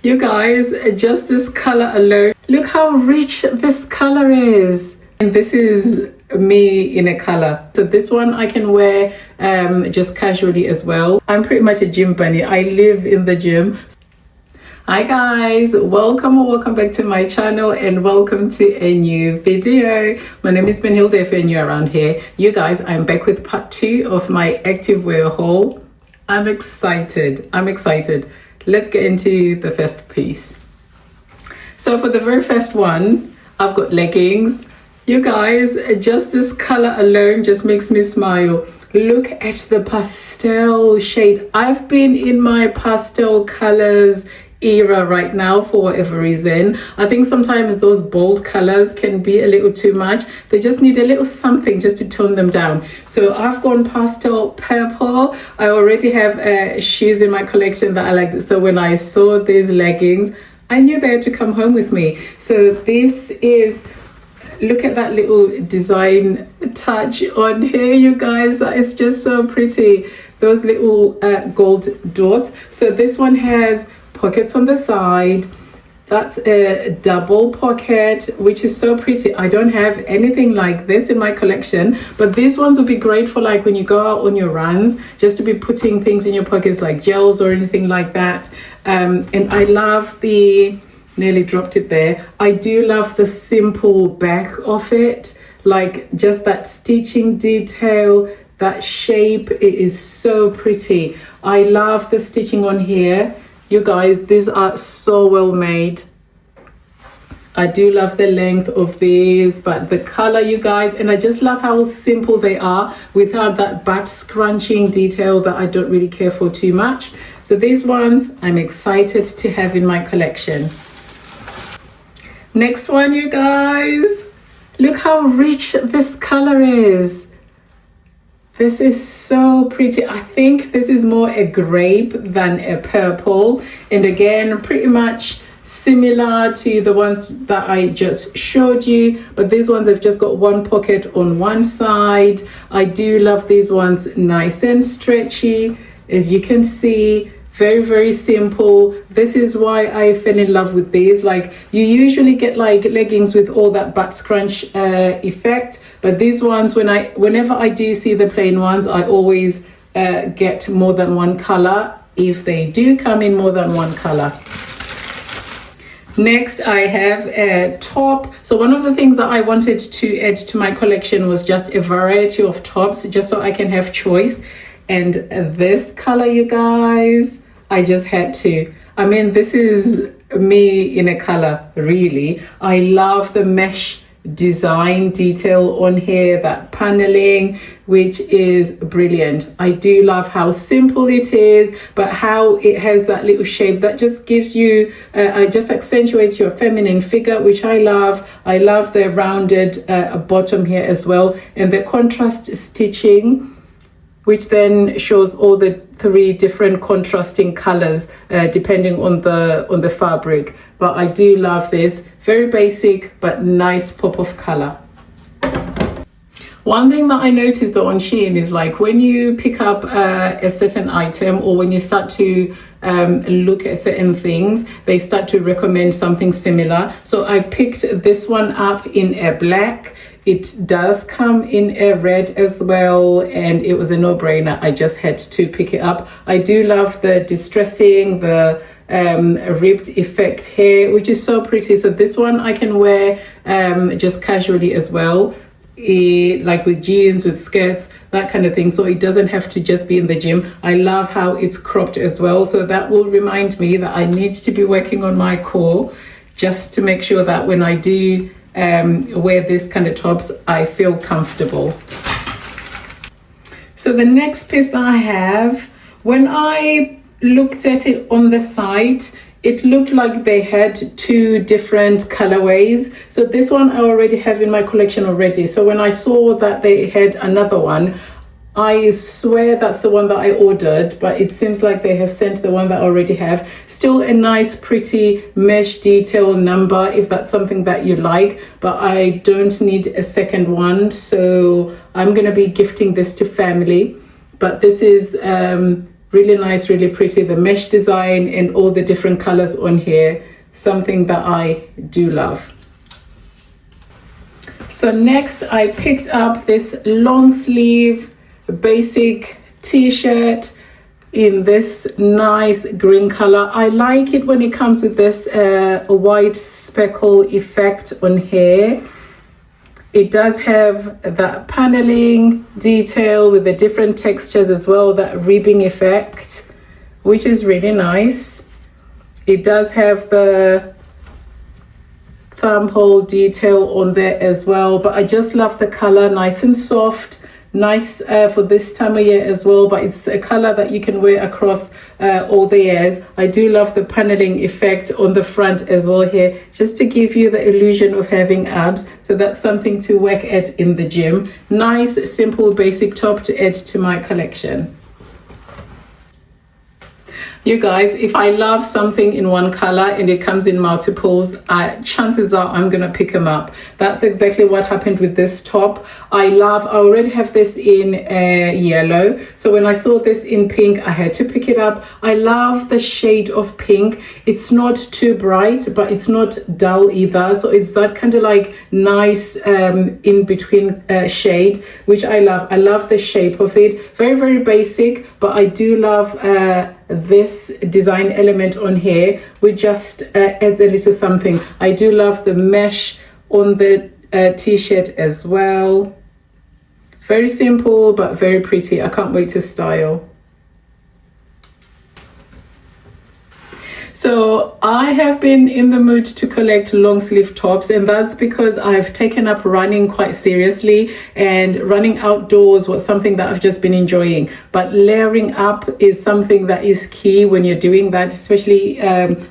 You guys, just this color alone, look how rich this color is. And this is me in a color. So this one I can wear just casually as well. I'm pretty much a gym bunny. I live in the gym. Hi guys, welcome back to my channel and welcome to a new video. My name is Benhilde if you're new around here. You guys, I'm back with part 2 of my activewear haul. I'm excited. Let's get into the first piece. So for the very first one, I've got leggings. You guys, just this color alone just makes me smile. Look at the pastel shade. I've been in my pastel colors era right now for whatever reason. I think sometimes those bold colors can be a little too much. They just need a little something just to tone them down. So I've gone pastel purple. I already have shoes in my collection that I like. So when I saw these leggings, I knew they had to come home with me. So this is, look at that little design touch on here, you guys. That is just so pretty. Those little gold dots. So this one has pockets on the side. That's a double pocket, which is so pretty. I don't have anything like this in my collection, but these ones would be great for like when you go out on your runs, just to be putting things in your pockets like gels or anything like that. And I love the, nearly dropped it there. I do love the simple back of it, like just that stitching detail, that shape. It is so pretty. I love the stitching on here. You guys, these are so well made. I do love the length of these, but the color, you guys, and I just love how simple they are without that back scrunching detail that I don't really care for too much. So these ones I'm excited to have in my collection. Next one, you guys, look how rich this color is. This is so pretty. I think this is more a grape than a purple. And again, pretty much similar to the ones that I just showed you. But these ones have just got one pocket on one side. I do love these ones, nice and stretchy. As you can see, very simple. This is why I fell in love with these. Like, you usually get like leggings with all that back scrunch effect, but these ones, whenever I do see the plain ones, I always get more than one color if they do come in more than one color. Next, I have a top. So one of the things that I wanted to add to my collection was just a variety of tops, just so I can have choice. And this color, you guys, I just had to. I mean, this is me in a color, really. I love the mesh design detail on here, that paneling, which is brilliant. I do love how simple it is, but how it has that little shape that just gives you, just accentuates your feminine figure, which I love. I love the rounded bottom here as well, and the contrast stitching, which then shows all the 3 different contrasting colors depending on the fabric. But I do love this. Very basic but nice pop of color. One thing that I noticed though on Shein is, like, when you pick up a certain item, or when you start to look at certain things, they start to recommend something similar. So I picked this one up in a black. It does come in a red as well, and it was a no-brainer. I just had to pick it up. I do love the distressing, the ribbed effect here, which is so pretty. So this one I can wear just casually as well, like with jeans, with skirts, that kind of thing. So it doesn't have to just be in the gym. I love how it's cropped as well. So that will remind me that I need to be working on my core, just to make sure that when I do wear this kind of tops, I feel comfortable. So the next piece that I have, when I looked at it on the site, it looked like they had 2 different colorways. So this one I already have in my collection already. So when I saw that they had another one, I swear that's the one that I ordered, but it seems like they have sent the one that I already have. Still a nice pretty mesh detail number if that's something that you like, but I don't need a second one, so I'm going to be gifting this to family. But this is Really nice, really pretty. The mesh design and all the different colors on here, something that I do love. So next I picked up this long sleeve basic t-shirt in this nice green color. I like it when it comes with this white speckle effect on here. It does have that paneling detail with the different textures as well, that ribbing effect, which is really nice. It does have the thumb hole detail on there as well, but I just love the color, nice and soft, nice for this time of year as well, but it's a color that you can wear across all the years. I do love the paneling effect on the front as well here, just to give you the illusion of having abs. So that's something to work at in the gym. Nice, simple, basic top to add to my collection. You guys, if I love something in one color and it comes in multiples, chances are I'm gonna pick them up. That's exactly what happened with this top. I already have this in yellow, so when I saw this in pink, I had to pick it up. I love the shade of pink. It's not too bright, but it's not dull either, so it's that kind of like nice in between shade, which I love. I love the shape of it. Very, very basic, but I do love this design element on here, which just adds a little something. I do love the mesh on the t-shirt as well. Very simple but very pretty. I can't wait to style. So I have been in the mood to collect long sleeve tops, and that's because I've taken up running quite seriously, and running outdoors was something that I've just been enjoying. But layering up is something that is key when you're doing that, especially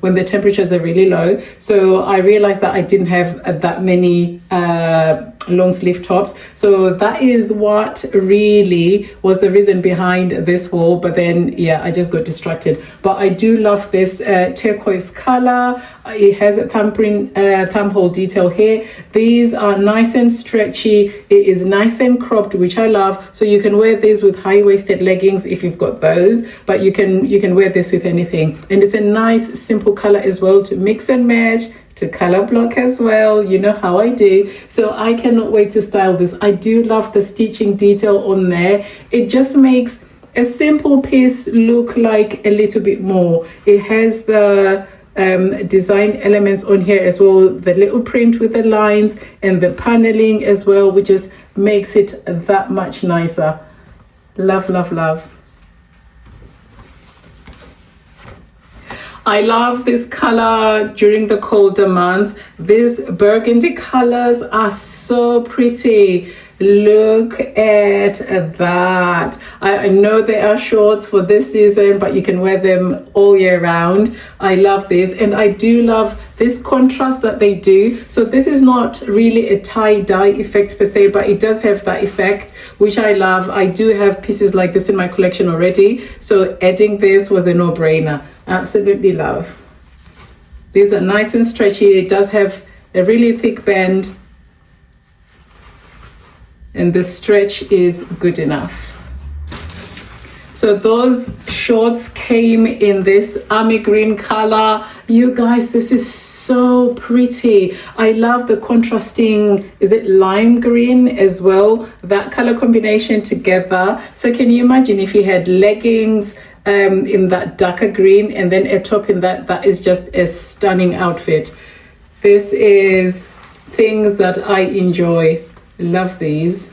when the temperatures are really low. So I realized that I didn't have that many long sleeve tops, so that is what really was the reason behind this haul. But then yeah, I just got distracted. But I do love this turquoise color. It has a thumb hole detail here. These are nice and stretchy. It is nice and cropped, which I love. So you can wear these with high-waisted leggings if you've got those, but you can wear this with anything. And it's a nice simple color as well to mix and match, to color block as well. You know how I do. So I cannot wait to style this. I do love the stitching detail on there. It just makes a simple piece look like a little bit more. It has the design elements on here as well, the little print with the lines and the paneling as well, which just makes it that much nicer. Love, love, love. I love this color during the colder months. These burgundy colors are so pretty. Look at that. I know they are shorts for this season, but you can wear them all year round. I love this, and I do love this contrast that they do. So this is not really a tie-dye effect per se, but it does have that effect, which I love. I do have pieces like this in my collection already, so adding this was a no-brainer. Absolutely love. These are nice and stretchy. It does have a really thick band, and the stretch is good enough. So those shorts came in this army green color. You guys, this is so pretty. I love the contrasting, is it lime green as well? That color combination together. So can you imagine if you had leggings in that darker green and then a top in that is just a stunning outfit. This is things that I enjoy. Love these.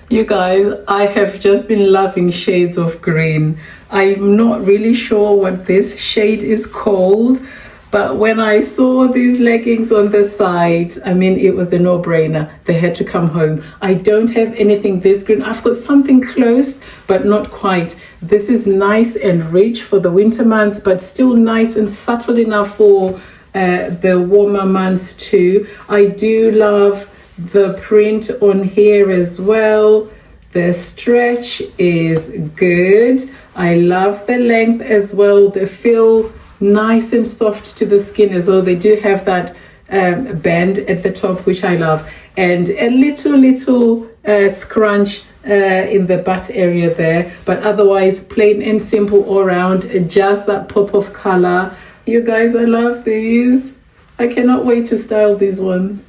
You guys, I have just been loving shades of green. I'm not really sure what this shade is called, but when I saw these leggings on the side, I mean, it was a no-brainer. They had to come home. I don't have anything this green. I've got something close, but not quite. This is nice and rich for the winter months, but still nice and subtle enough for the warmer months too. I do love the print on here as well. The stretch is good. I love the length as well. They feel nice and soft to the skin as well. They do have that band at the top, which I love, and a little scrunch in the butt area there, but otherwise plain and simple all around, just that pop of color. You guys, I love these. I cannot wait to style these ones.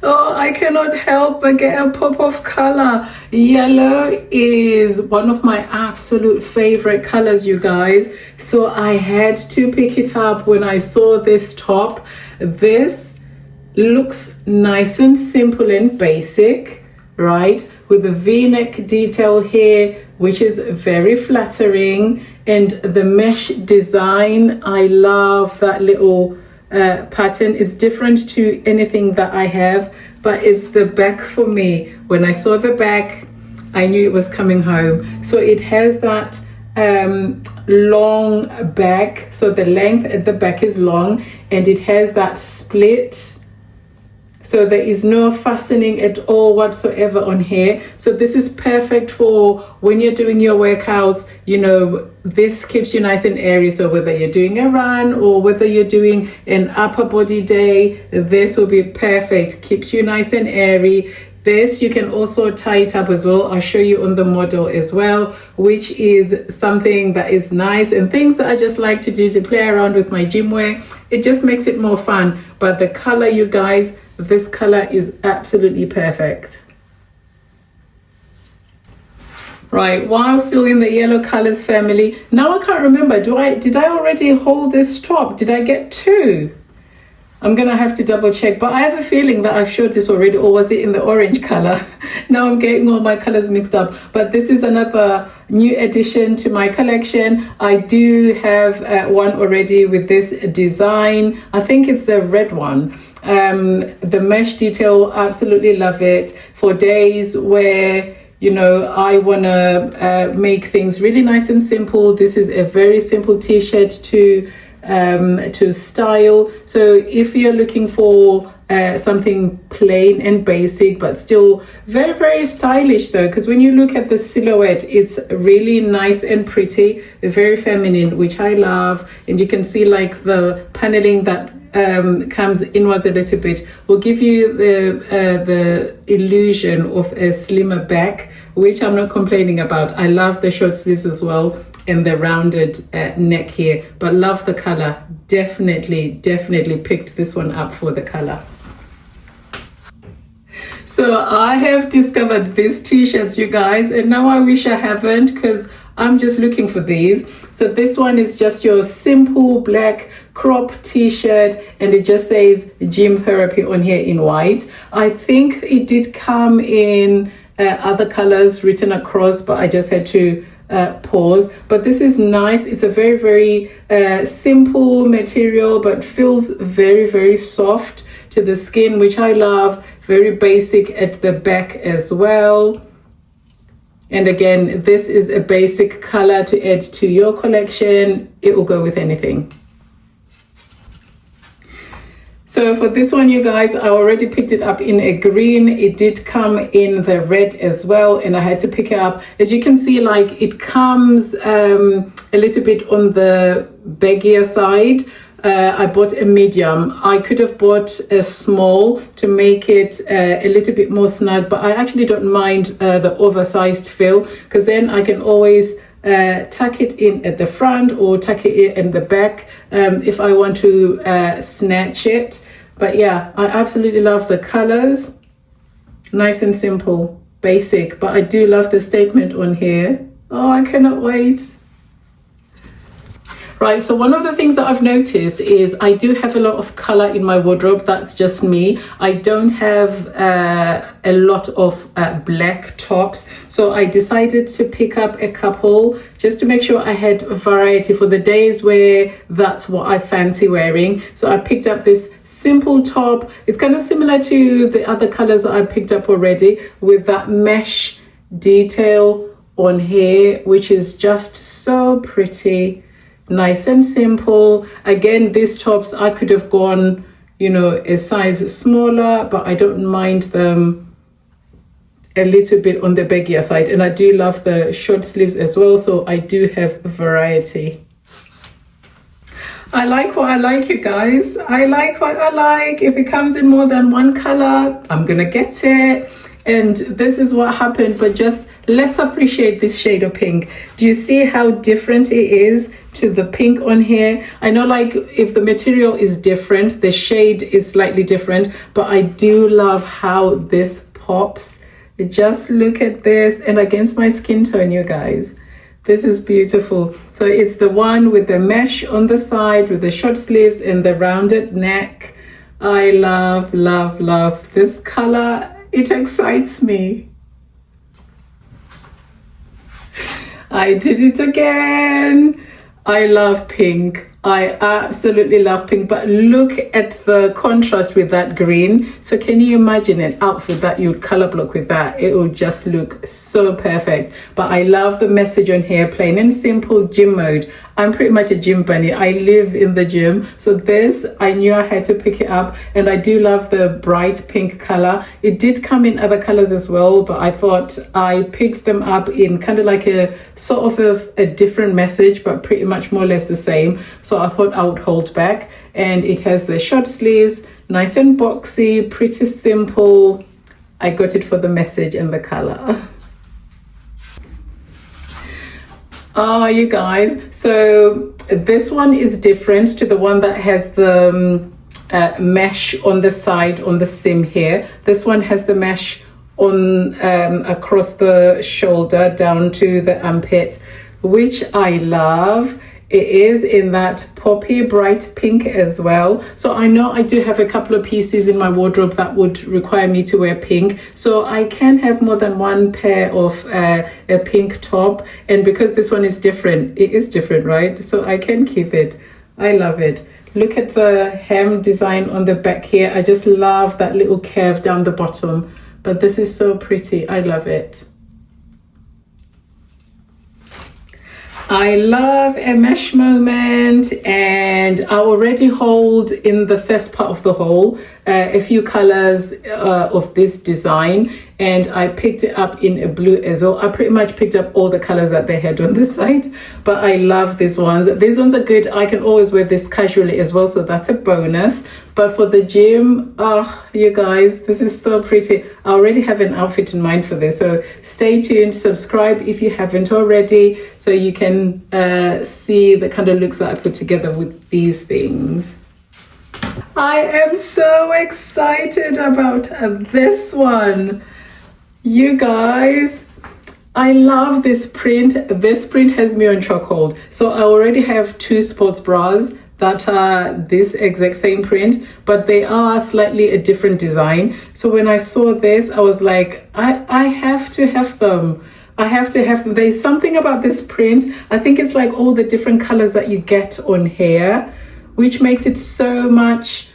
Oh, I cannot help but get a pop of color. Yellow is one of my absolute favorite colors, you guys. So I had to pick it up when I saw this top. This looks nice and simple and basic, right? With the V-neck detail here, which is very flattering. And the mesh design, I love that little pattern. Is different to anything that I have, but it's the back for me. When I saw the back, I knew it was coming home. So it has that long back, so the length at the back is long, and it has that split, so there is no fastening at all whatsoever on here. So this is perfect for when you're doing your workouts. You know, this keeps you nice and airy. So whether you're doing a run or whether you're doing an upper body day, this will be perfect. Keeps you nice and airy. This, you can also tie it up as well. I'll show you on the model as well, which is something that is nice, and things that I just like to do to play around with my gym wear. It just makes it more fun. But the color, you guys, this color is absolutely perfect. Right, while still in the yellow colors family, now I can't remember, did I already hold this top? Did I get two? I'm gonna have to double check, but I have a feeling that I've showed this already, or was it in the orange color? Now I'm getting all my colors mixed up, but this is another new addition to my collection. I do have one already with this design. I think it's the red one. The mesh detail, absolutely love it. For days where, you know, I want to make things really nice and simple, this is a very simple t-shirt to style. So if you're looking for something plain and basic but still very, very stylish though, because when you look at the silhouette, it's really nice and pretty, very feminine, which I love. And you can see like the paneling that comes inwards a little bit will give you the illusion of a slimmer back, which I'm not complaining about. I love the short sleeves as well, and the rounded neck here, but love the color. Definitely picked this one up for the color. So I have discovered these t-shirts, you guys, and now I wish I haven't, because I'm just looking for these. So this one is just your simple black crop t-shirt, and it just says gym therapy on here in white. I think it did come in other colors written across, but I just had to pause. But this is nice. It's a very, very simple material, but feels very, very soft to the skin, which I love. Very basic at the back as well. And again, this is a basic color to add to your collection. It will go with anything. So for this one, you guys, I already picked it up in a green. It did come in the red as well, and I had to pick it up. As you can see, like it comes a little bit on the baggier side. I bought a medium. I could have bought a small to make it a little bit more snug, but I actually don't mind the oversized fill, because then I can always tuck it in at the front or tuck it in the back if I want to snatch it. But yeah, I absolutely love the colors. Nice and simple, basic, but I do love the statement on here. Oh, I cannot wait. Right, so one of the things that I've noticed is I do have a lot of color in my wardrobe. That's just me. I don't have a lot of black tops. So I decided to pick up a couple just to make sure I had variety for the days where that's what I fancy wearing. So I picked up this simple top. It's kind of similar to the other colors that I picked up already, with that mesh detail on here, which is just so pretty. Nice and simple. Again, these tops, I could have gone, you know, a size smaller, but I don't mind them a little bit on the baggier side. And I do love the short sleeves as well, so I do have variety. I like what I like, you guys. I like what I like. If it comes in more than one color, I'm gonna get it. And this is what happened, but just let's appreciate this shade of pink. Do you see how different it is to the pink on here? I know, like, if the material is different, the shade is slightly different, but I do love how this pops. Just look at this, and against my skin tone, you guys. This is beautiful. So it's the one with the mesh on the side with the short sleeves and the rounded neck. I love, love, love this color. It excites me. I did it again. I love pink. I absolutely love pink, but look at the contrast with that green. So can you imagine an outfit that you'd color block with that? It would just look so perfect. But I love the message on here, plain and simple, gym mode. I'm pretty much a gym bunny. I live in the gym. So this, I knew I had to pick it up. And I do love the bright pink color. It did come in other colors as well, but I thought I picked them up in kind of like a sort of a different message, but pretty much more or less the same. So I thought I would hold back. And it has the short sleeves, nice and boxy, pretty simple. I got it for the message and the color. Oh, you guys, so this one is different to the one that has the mesh on the side on the seam here. This one has the mesh on across the shoulder down to the armpit, which I love. It is in that poppy bright pink as well. So I know I do have a couple of pieces in my wardrobe that would require me to wear pink. So I can have more than one pair of a pink top. And because this one is different, it is different, right? So I can keep it. I love it. Look at the hem design on the back here. I just love that little curve down the bottom. But this is so pretty. I love it. I love a mesh moment, and I already hold in the first part of the haul a few colors of this design, and I picked it up in a blue as well. I pretty much picked up all the colors that they had on the site, but I love these ones. These ones are good. I can always wear this casually as well, so that's a bonus. But for the gym, you guys, this is so pretty. I already have an outfit in mind for this, so stay tuned. Subscribe if you haven't already, so you can see the kind of looks that I put together with these things. I am so excited about this one. You guys, I love this print. This print has me on chokehold. So I already have two sports bras that are this exact same print, but they are slightly a different design. So when I saw this, I was like, I have to have them. I have to have them. There's something about this print. I think it's like all the different colors that you get on here, which makes it so much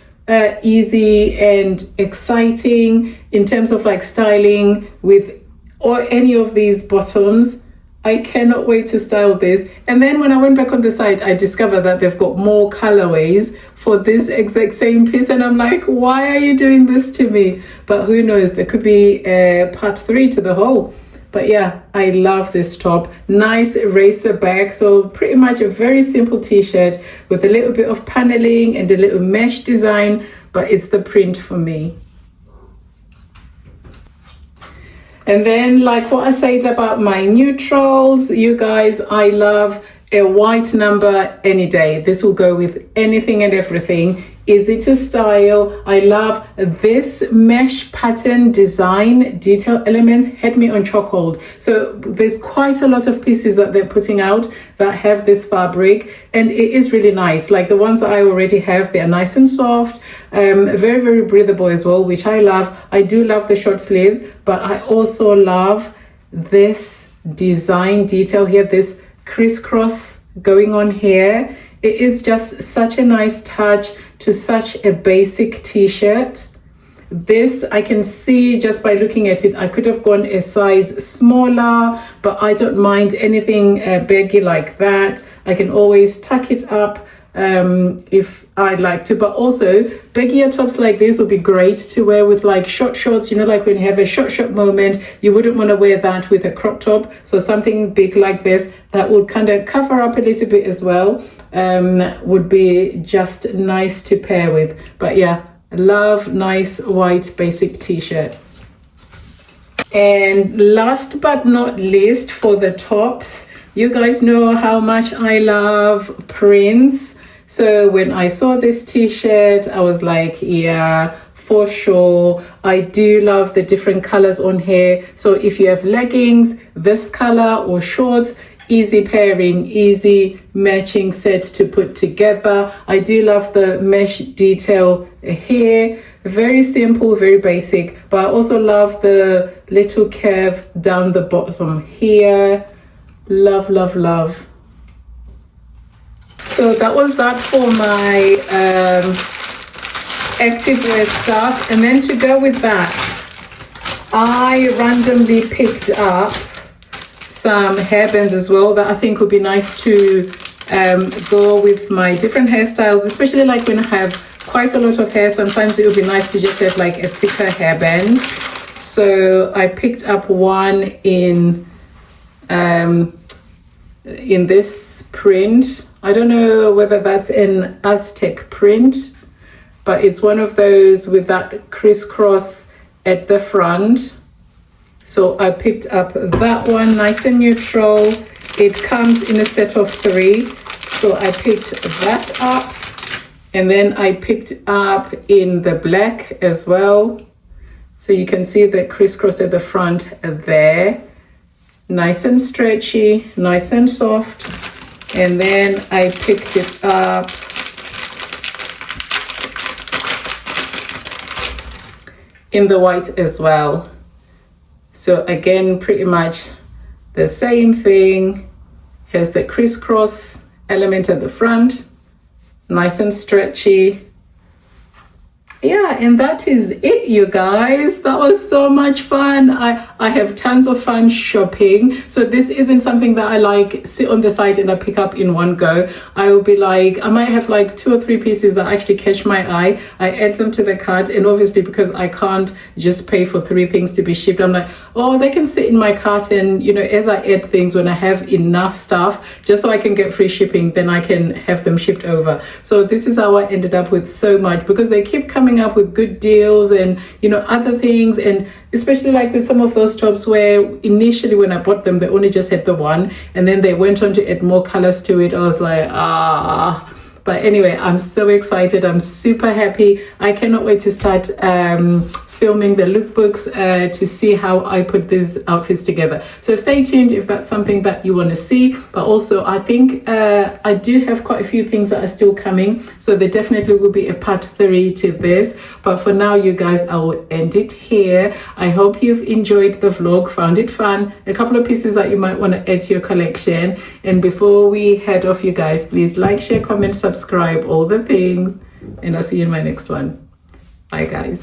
easy and exciting in terms of like styling with or any of these bottoms. I cannot wait to style this. And then when I went back on the site, I discovered that they've got more colorways for this exact same piece. And I'm like, why are you doing this to me? But who knows, there could be part 3 to the haul. But yeah, I love this top. Nice racer back. So pretty much a very simple t-shirt with a little bit of paneling and a little mesh design, but it's the print for me. And then, like what I said about my neutrals, you guys, I love a white number any day. This will go with anything and everything. Easy to style. I love this mesh pattern design detail element had me on chokehold. So there's quite a lot of pieces that they're putting out that have this fabric, and it is really nice. Like the ones that I already have, they are nice and soft, very, very breathable as well, which I love. I do love the short sleeves, but I also love this design detail here, this crisscross going on here. It is just such a nice touch to such a basic t-shirt. This I can see just by looking at it, I could have gone a size smaller, but I don't mind anything baggy like that. I can always tuck it up. if I like to. But also baggier tops like this would be great to wear with like short shorts, you know, like when you have a short moment, you wouldn't want to wear that with a crop top. So something big like this that would kind of cover up a little bit as well would be just nice to pair with. But yeah, love nice white basic t-shirt. And last but not least, for the tops, you guys know how much I love prints. So when I saw this t-shirt, I was like, yeah, for sure. I do love the different colors on here. So if you have leggings, this color, or shorts, easy pairing, easy matching set to put together. I do love the mesh detail here. Very simple, very basic, but I also love the little curve down the bottom here. Love, love, love. So that was that for my activewear stuff. And then to go with that, I randomly picked up some hairbands as well that I think would be nice to go with my different hairstyles, especially like when I have quite a lot of hair. Sometimes it would be nice to just have like a thicker hairband. So I picked up one in this print. I don't know whether that's an Aztec print, but it's one of those with that crisscross at the front. So I picked up that one, nice and neutral. It comes in a set of 3. So I picked that up. And then I picked up in the black as well. So you can see the crisscross at the front there. Nice and stretchy, nice and soft. And then I picked it up in the white as well. So again, pretty much the same thing. Here's the crisscross element at the front. Nice and stretchy. Yeah, and that is it, you guys. That was so much fun. I have tons of fun shopping. So this isn't something that I like sit on the side and I pick up in one go. I will be like, I might have like 2 or 3 pieces that actually catch my eye. I add them to the cart, and obviously because I can't just pay for 3 things to be shipped, I'm like, oh, they can sit in my cart, and you know, as I add things, when I have enough stuff just so I can get free shipping, then I can have them shipped over. So this is how I ended up with so much, because they keep coming up with good deals and, you know, other things. And especially like with some of those tops where initially when I bought them, they only just had the one, and then they went on to add more colors to it. I was like, but anyway, I'm so excited. I'm super happy. I cannot wait to start filming the lookbooks to see how I put these outfits together. So stay tuned if that's something that you want to see. But also I think I do have quite a few things that are still coming, so there definitely will be a part 3 to this. But for now, you guys, I will end it here. I hope you've enjoyed the vlog, found it fun, a couple of pieces that you might want to add to your collection. And before we head off, you guys, please like, share, comment, subscribe, all the things, and I'll see you in my next one. Bye guys.